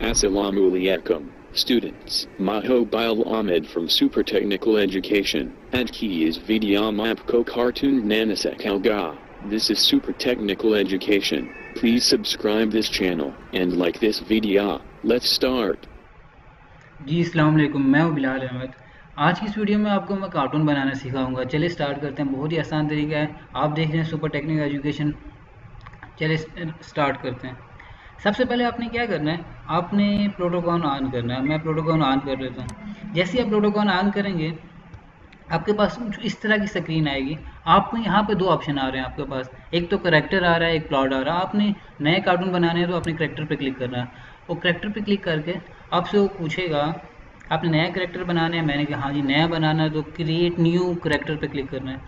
Assalamu alaikum, students. Mahobil Ahmed from Super Technical Education. And key is video आपको cartoon nana सिखाऊंगा. This is Super Technical Education. Please subscribe this channel and like this video. Let's start. जी अस्सलाम वालेकुम, मैं हूँ बिलाल अहमद। आज की इस video में आपको मैं कार्टून बनाना सिखाऊंगा। चलिए स्टार्ट करते हैं। बहुत ही आसान तरीका है। आप देख रहे हैं सुपर टेक्निकल एजुकेशन। चलिए स्टार्ट करते हैं। सबसे पहले आपने क्या करना है, आपने प्रोटोकॉन ऑन करना है। मैं प्रोटोकॉन ऑन कर लेता हूँ। जैसे ही आप प्रोटोकॉन ऑन करेंगे आपके पास इस तरह की स्क्रीन आएगी। आपको यहाँ पे दो ऑप्शन आ रहे हैं आपके पास, एक तो करेक्टर आ रहा है, एक प्लॉट आ रहा है। आपने नए कार्टून बनाने हैं तो अपने करेक्टर पे क्लिक करना है। वो करेक्टर पे क्लिक करके आपसे वो पूछेगा आपने नया करेक्टर बनाना है। मैंने कहा हाँ जी नया बनाना है, तो क्रिएट न्यू करेक्टर पे क्लिक करना है।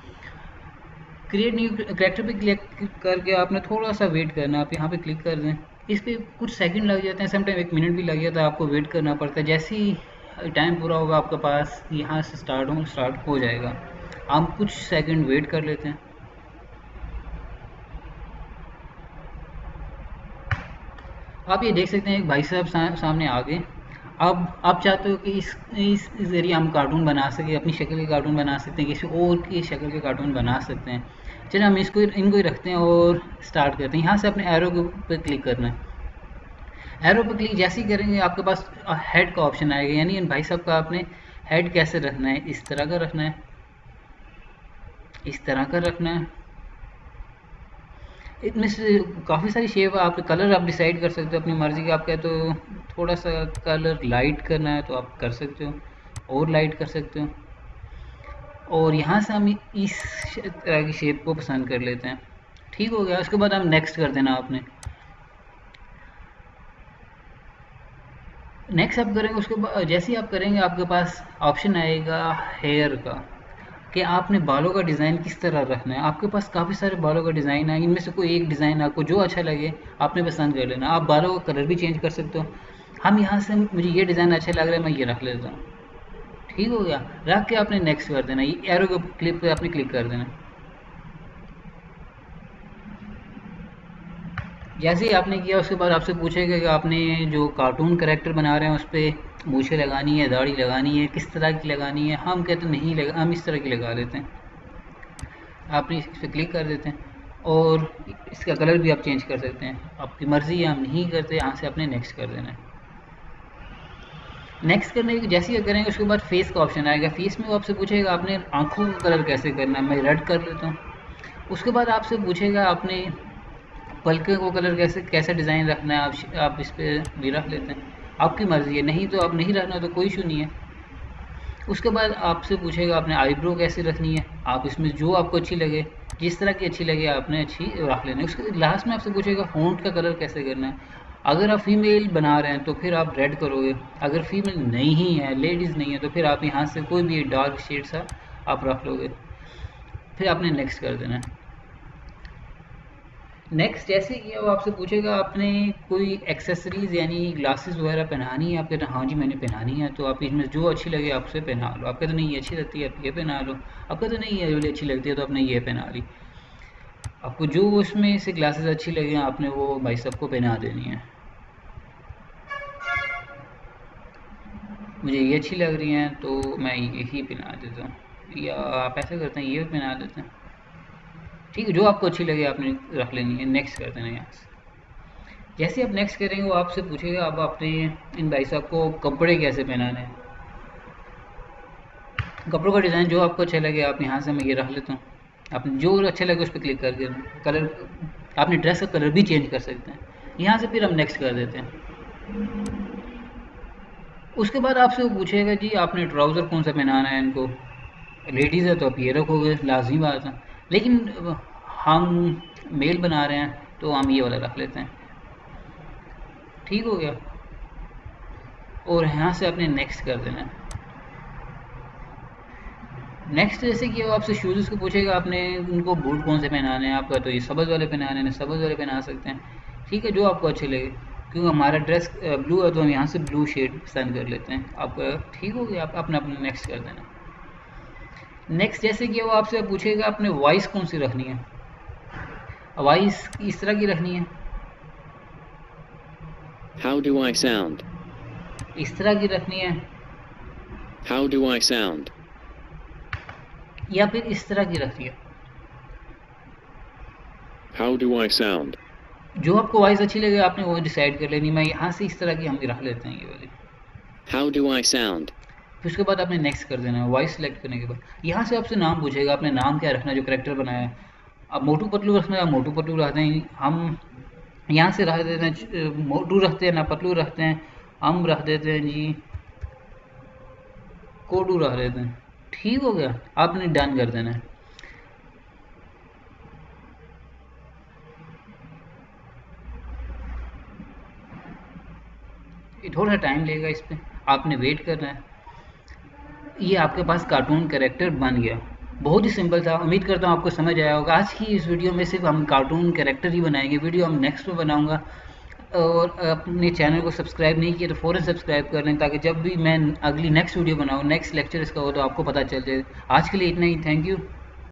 क्रिएट न्यू करेक्टर पे क्लिक करके आपने थोड़ा सा वेट करना है। आप यहाँ पे क्लिक कर दें। इस पर कुछ सेकंड लग जाते हैं, समटाइम 1 मिनट भी लग जाता है। आपको वेट करना पड़ता है। जैसे ही टाइम पूरा होगा आपके पास यहाँ से स्टार्ट हो जाएगा। हम कुछ सेकंड वेट कर लेते हैं। आप ये देख सकते हैं एक भाई साहब सामने आ गए। अब आप चाहते हो कि इस ज़रिए हम कार्टून बना सकें, अपनी शक्ल के कार्टून बना सकते हैं, किसी और की शक्ल के कार्टून बना सकते हैं। चलिए हम इनको ही रखते हैं और स्टार्ट करते हैं। यहाँ से अपने एरो पे क्लिक करना है। एरो पे क्लिक जैसे ही करेंगे आपके पास हेड का ऑप्शन आएगा, यानी इन भाई साहब का आपने हेड कैसे रखना है। इस तरह का रखना है, इस तरह का रखना है। इनमें से काफ़ी सारी शेप है। आप कलर आप डिसाइड कर सकते हो अपनी मर्ज़ी का। आपका तो थोड़ा सा कलर लाइट करना है तो आप कर सकते हो, और लाइट कर सकते हो। और यहाँ से हम इस तरह की शेप को पसंद कर लेते हैं। ठीक हो गया। उसके बाद हम नेक्स्ट कर देना आपने। नेक्स्ट आप करेंगे, उसके बाद जैसे ही आप करेंगे आपके पास ऑप्शन आएगा हेयर का, कि आपने बालों का डिज़ाइन किस तरह रखना है। आपके पास काफ़ी सारे बालों का डिज़ाइन है, इनमें से कोई एक डिज़ाइन आपको जो अच्छा लगे आपने पसंद कर लेना। आप बालों का कलर भी चेंज कर सकते हो। हम यहाँ से मुझे ये डिज़ाइन अच्छा लग रहा है, मैं ये रख लेता हूँ। ठीक हो गया। रख के आपने नेक्स्ट कर देना। ये एरो के क्लिप पे आपने क्लिक कर देना। जैसे ही आपने किया उसके बाद आपसे पूछेगा कि आपने जो कार्टून कैरेक्टर बना रहे हैं उस पर मूछें लगानी है, दाढ़ी लगानी है, किस तरह की लगानी है। हम कहते हैं नहीं लगा, हम इस तरह की लगा लेते हैं। आपने इस पर क्लिक कर देते हैं और इसका कलर भी आप चेंज कर सकते हैं, आपकी मर्ज़ी है। हम नहीं करते, यहाँ से आपने नेक्स्ट कर देना है। नेक्स्ट करने के जैसे ही करेंगे उसके बाद फेस का ऑप्शन आएगा। फेस में वो आपसे पूछेगा आपने आँखों का कलर कैसे करना है। मैं रेड कर लेता हूँ। उसके बाद आपसे पूछेगा आपने पलके को कलर कैसे डिज़ाइन रखना है। आप इस पर भी रख लेते हैं, आपकी मर्ज़ी है। नहीं तो आप नहीं रखना तो कोई इशू नहीं है। उसके बाद आपसे पूछेगा आपने आईब्रो कैसे रखनी है। आप इसमें जो आपको अच्छी लगे, जिस तरह की अच्छी लगे आपने अच्छी रख लेना है। उसके लास्ट में आपसे पूछेगा फ़ॉन्ट का कलर कैसे करना है। अगर आप फीमेल बना रहे हैं तो फिर आप रेड करोगे। अगर फीमेल नहीं है, लेडीज़ नहीं है, तो फिर आप यहाँ से कोई भी डार्क शेड सा आप रख लोगे। फिर आपने नेक्स्ट कर देना है। नेक्स्ट जैसे कि वो आपसे पूछेगा आपने कोई एक्सेसरीज़ यानी ग्लासेस वगैरह पहनानी है। आप कहते हैं हाँ जी मैंने पहनानी है, तो आप इसमें जो अच्छी लगे आपसे पहना लो। आप कहते नहीं ये अच्छी लगती है, आप ये पहना लो। आप कहते नहीं ये वाली अच्छी लगती है, तो आपने ये पहना ली। आपको जो उसमें से ग्लासेस अच्छी लगे आपने वो भाई सबको पहना देनी है। मुझे ये अच्छी लग रही हैं तो मैं यही पहना देता हूँ, या आप ऐसा करते हैं ये पहना देते हैं। ठीक है, जो आपको अच्छी लगे आपने रख लेनी है। नेक्स्ट कर देना यहाँ से। जैसे आप नेक्स्ट करेंगे वो आपसे पूछेगा अब आपने इन भाई साहब को कपड़े कैसे पहनाने हैं। कपड़ों का डिज़ाइन जो आपको अच्छा लगे आप यहाँ से, मैं ये रख लेता हूँ। आपने जो अच्छा लगे उस पर क्लिक करके कलर, आपने ड्रेस का कलर भी चेंज कर सकते हैं। यहाँ से फिर हम नेक्स्ट कर देते हैं। उसके बाद आपसे वो पूछेगा जी आपने ट्राउज़र कौन सा पहनाना है इनको। लेडीज़ है तो आप ये रखोगे, लाजमी बात है। लेकिन हम मेल बना रहे हैं तो हम ये वाला रख लेते हैं। ठीक हो गया। और यहाँ से आपने नेक्स्ट कर देना है। नेक्स्ट जैसे कि वो आपसे शूज़ को पूछेगा आपने उनको बूट कौन से पहनाने हैं। आपका तो ये सब्ज़ वाले पहनाने हैं, सब्ज़ वाले पहना सकते हैं। ठीक है, जो आपको अच्छे लगे। क्योंकि हमारा ड्रेस ब्लू है तो हम यहाँ से ब्लू शेड पसंद कर लेते हैं। आपका ठीक हो गया, आप अपना अपना नेक्स्ट कर देना। नेक्स्ट जैसे कि वो आपसे पूछेगा आपने वॉइस कौन सी रखनी है। वॉइस इस तरह की रखनी है। How do I sound? इस तरह की रखनी है How do I sound? या फिर इस तरह की रखनी है। How do I sound? जो आपको वॉइस अच्छी लगे आपने वो डिसाइड कर लेनी। मैं यहाँ से इस तरह की हम रख लेते हैं ये वाली। How do I sound? फिर उसके बाद आपने नेक्स्ट कर देना है। वॉइस सेलेक्ट करने के बाद यहाँ से आपसे नाम पूछेगा, आपने नाम क्या रखना है जो करेक्टर बनाया है। अब मोटू पतलू रखना है, आप मोटू पतलू रखते हैं। हम यहाँ से रख देते हैं मोटू रखते हैं ना पतलू रखते हैं, हम रख देते हैं जी कोडू रख देते हैं। ठीक हो गया, आपने डन कर देना है। ये थोड़ा सा टाइम लेगा, इस पर आपने वेट करना है। ये आपके पास कार्टून कैरेक्टर बन गया। बहुत ही सिंपल था। उम्मीद करता हूँ आपको समझ आया होगा। आज की इस वीडियो में सिर्फ हम कार्टून कैरेक्टर ही बनाएंगे। वीडियो हम नेक्स्ट में बनाऊंगा। और अपने चैनल को सब्सक्राइब नहीं किया तो फ़ौरन सब्सक्राइब कर लें, ताकि जब भी मैं अगली नेक्स्ट वीडियो बनाऊँ, नेक्स्ट लेक्चर इसका हो, तो आपको पता चल जाए। आज के लिए इतना ही। Thank you.